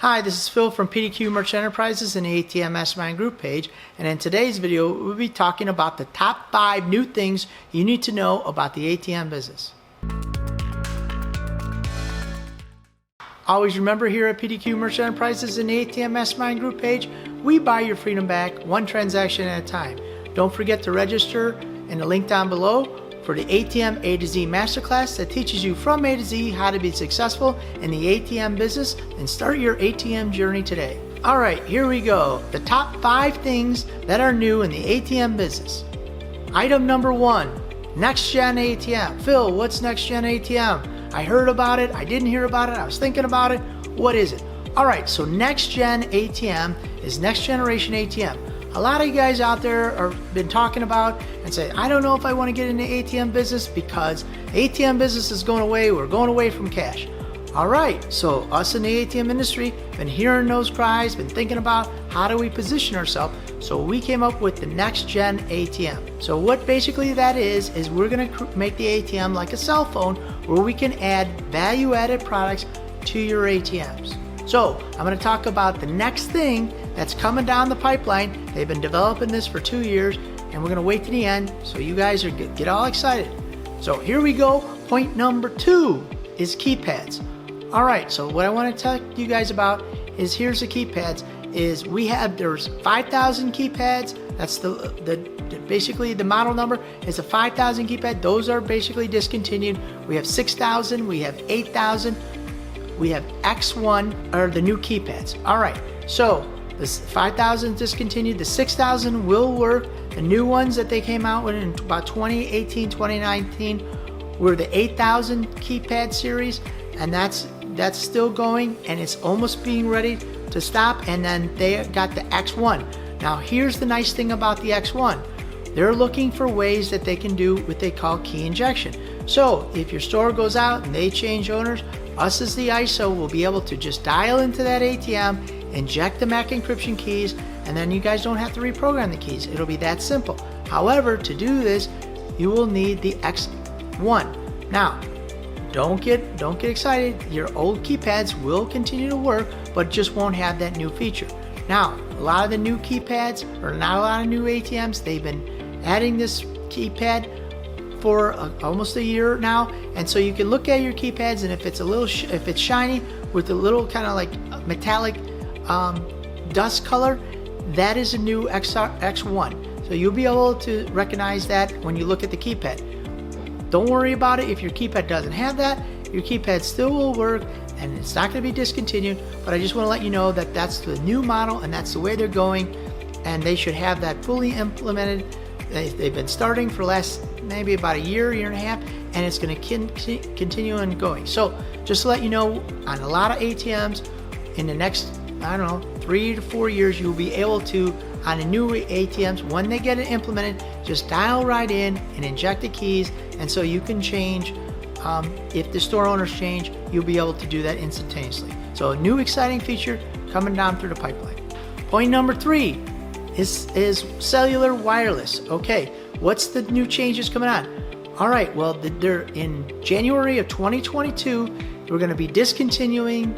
Hi, this is Phil from PDQ Merchant Enterprises and the ATM Mastermind Group page, and in today's video we'll be talking about the top 5 new things you need to know about the ATM business. Always remember, here at PDQ Merchant Enterprises and the ATM Mastermind Group page, we buy your freedom back one transaction at a time. Don't forget to register in the link down below for the ATM A to Z Masterclass that teaches you from A to Z how to be successful in the ATM business and start your ATM journey today. Alright, here we go. The top 5 things that are new in the ATM business. Item number 1, Next Gen ATM. Phil, what's Next Gen ATM? I heard about it, I didn't hear about it, I was thinking about it. What is it? Alright, so Next Gen ATM is Next Generation ATM. A lot of you guys out there have been talking about and say, I don't know if I want to get into ATM business because ATM business is going away. We're going away from cash. All right, so us in the ATM industry been hearing those cries, been thinking about how do we position ourselves. So we came up with the Next Gen ATM. So what basically that is we're going to make the ATM like a cell phone where we can add value-added products to your ATMs. So I'm going to talk about the next thing that's coming down the pipeline. They've been developing this for 2 years, and we're going to wait to the end so you guys are get all excited. So here we go. Point number 2 is keypads. All right, so what I want to tell you guys about is here's the keypads. There's 5,000 keypads. That's basically the model number is a 5,000 keypad. Those are basically discontinued. We have 6,000. We have 8,000. We have X1 are the new keypads. All right, so this 5,000 discontinued. The 6,000 will work. The new ones that they came out with in about 2018, 2019 were the 8,000 keypad series, and that's still going, and it's almost being ready to stop. And then they got the X1. Now here's the nice thing about the X1. They're looking for ways that they can do what they call key injection. So if your store goes out and they change owners, us as the ISO will be able to just dial into that ATM, inject the MAC encryption keys, and then you guys don't have to reprogram the keys. It'll be that simple. However, to do this, you will need the X1. Now, don't get excited. Your old keypads will continue to work, but just won't have that new feature. Now, a lot of the new keypads, or not a lot of new ATMs, they've been adding this keypad for almost a year now, and so you can look at your keypads, and if it's shiny with a little kind of like metallic dust color, that is a new X1. So you'll be able to recognize that when you look at the keypad. Don't worry about it if your keypad doesn't have that. Your keypad still will work, and it's not going to be discontinued, but I just want to let you know that that's the new model and that's the way they're going, and they should have that fully implemented. They've been starting for maybe about a year and a half, and it's going to continue on going. So just to let you know, on a lot of ATMs in the next, 3 to 4 years, you'll be able to, on the new ATMs, when they get it implemented, just dial right in and inject the keys, and so you can change. If the store owners change, you'll be able to do that instantaneously. So a new exciting feature coming down through the pipeline. Point number 3 is cellular wireless. Okay, what's the new changes coming on? All right, well, they're in January of 2022. We're going to be discontinuing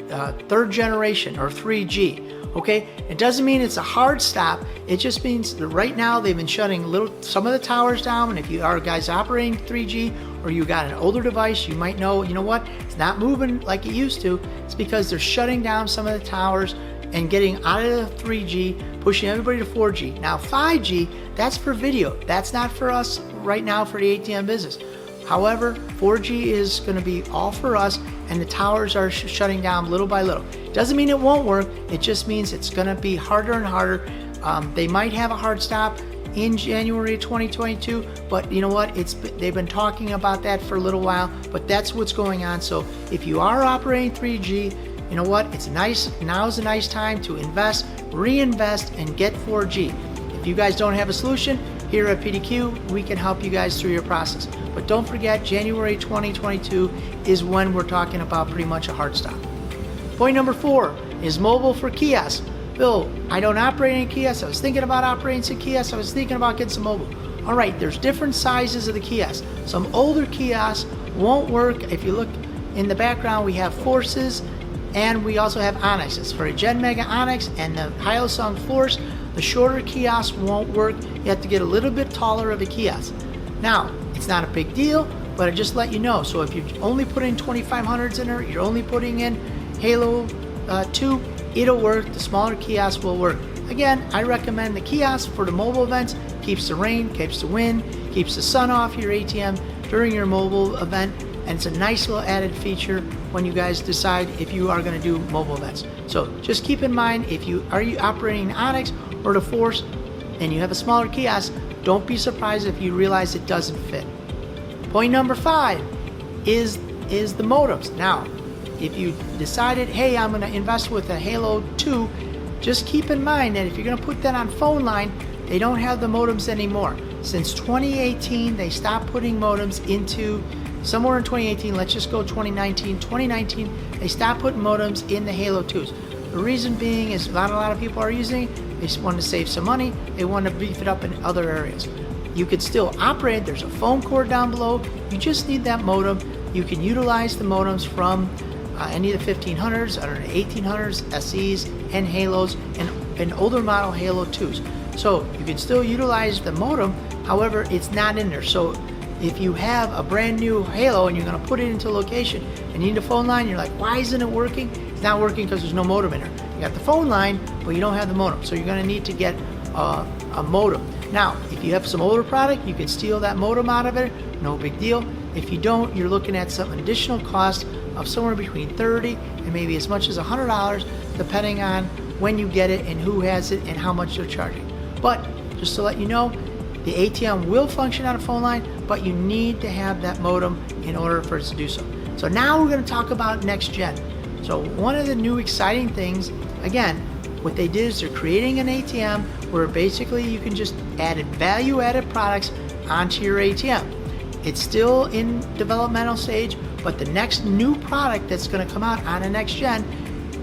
3rd generation or 3G. Okay, it doesn't mean it's a hard stop. It just means that right now they've been shutting some of the towers down. And if you are guys operating 3G or you got an older device, you might know, what, it's not moving like it used to. It's because they're shutting down some of the towers and getting out of the 3G, pushing everybody to 4G. Now 5G, that's for video. That's not for us right now for the ATM business. However, 4G is going to be all for us, and the towers are shutting down little by little. Doesn't mean it won't work. It just means it's going to be harder and harder. They might have a hard stop in January 2022, but you know what? They've been talking about that for a little while, but that's what's going on. So if you are operating 3G, you know what? It's nice. Now's a nice time to invest, reinvest, and get 4G. If you guys don't have a solution, here at PDQ, we can help you guys through your process. But don't forget, January 2022 is when we're talking about pretty much a hard stop. Point number 4 is mobile for kiosks. Bill, I don't operate any kiosks. I was thinking about operating some kiosks. I was thinking about getting some mobile. All right, there's different sizes of the kiosks. Some older kiosks won't work. If you look in the background, we have Forces And we also have Onyxes. For a Gen Mega Onyx and the Hyosung Force, the shorter kiosk won't work. You have to get a little bit taller of a kiosk. Now, it's not a big deal, but I just let you know. So if you only put in 2500s in there, you're only putting in Halo 2, it'll work. The smaller kiosk will work. Again, I recommend the kiosk for the mobile events. Keeps the rain, keeps the wind, keeps the sun off your ATM during your mobile event, and it's a nice little added feature when you guys decide if you are going to do mobile events. So just keep in mind, if you are operating the Onyx or the Force and you have a smaller kiosk, don't be surprised if you realize it doesn't fit. Point number 5 is the modems. Now, if you decided, hey, I'm going to invest with a Halo 2, just keep in mind that if you're going to put that on phone line, they don't have the modems anymore. Since 2018, they stopped putting modems into, somewhere in 2018, let's just go 2019, they stopped putting modems in the Halo 2s. The reason being is not a lot of people are using it. They just want to save some money. They want to beef it up in other areas. You could still operate. There's a phone cord down below. You just need that modem. You can utilize the modems from any of the 1500s, or the 1800s, SEs, and Halos, and older model Halo 2s. So you can still utilize the modem, however, it's not in there. So if you have a brand new Halo and you're going to put it into a location and you need a phone line, you're like, why isn't it working? It's not working because there's no modem in there. You got the phone line, but you don't have the modem. So you're going to need to get a modem. Now, if you have some older product, you can steal that modem out of it, no big deal. If you don't, you're looking at some additional cost of somewhere between $30 and maybe as much as $100, depending on when you get it and who has it and how much they're charging. But just to let you know, the ATM will function on a phone line, but you need to have that modem in order for it to do so. So now we're going to talk about next gen. So one of the new exciting things, again, what they did is they're creating an ATM where basically you can just add value-added products onto your ATM. It's still in developmental stage, but the next new product that's going to come out on the next gen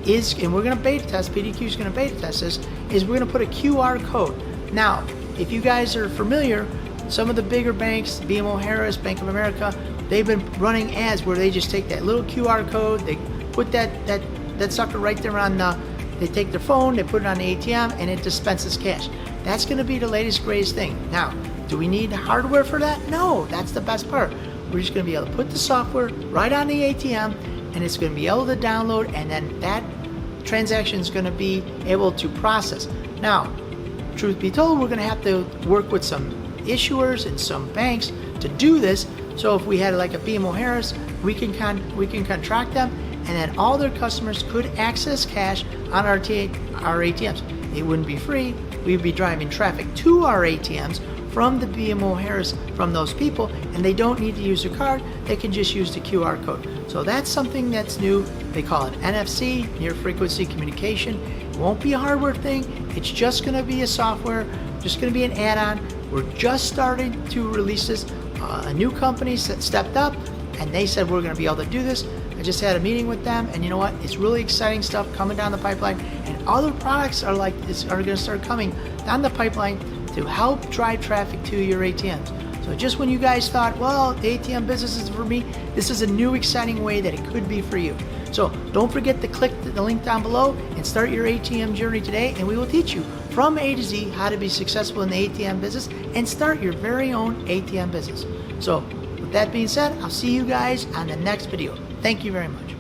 is, and we're going to beta test, PDQ is going to beta test this, is we're going to put a QR code. Now, if you guys are familiar, some of the bigger banks, BMO Harris, Bank of America, they've been running ads where they just take that little QR code, they put that sucker right there on the, they take their phone, they put it on the ATM, and it dispenses cash. That's going to be the latest, greatest thing. Now, do we need hardware for that? No, that's the best part. We're just going to be able to put the software right on the ATM, and it's going to be able to download, and then that transaction is going to be able to process. Now, truth be told, we're going to have to work with some issuers and some banks to do this. So if we had like a BMO Harris, we can contract them, and then all their customers could access cash on our ATMs. It wouldn't be free. We'd be driving traffic to our ATMs from the BMO Harris, from those people, and they don't need to use their card. They can just use the QR code. So that's something that's new. They call it NFC, near frequency communication. It won't be a hardware thing. It's just going to be a software, just going to be an add-on. We're just starting to release this. A new company stepped up, and they said we're going to be able to do this. I just had a meeting with them, and you know what? It's really exciting stuff coming down the pipeline, and other products are like this are going to start coming down the pipeline to help drive traffic to your ATMs. So just when you guys thought, well, the ATM business is for me, this is a new exciting way that it could be for you. So don't forget to click the link down below and start your ATM journey today, and we will teach you from A to Z how to be successful in the ATM business and start your very own ATM business. So with that being said, I'll see you guys on the next video. Thank you very much.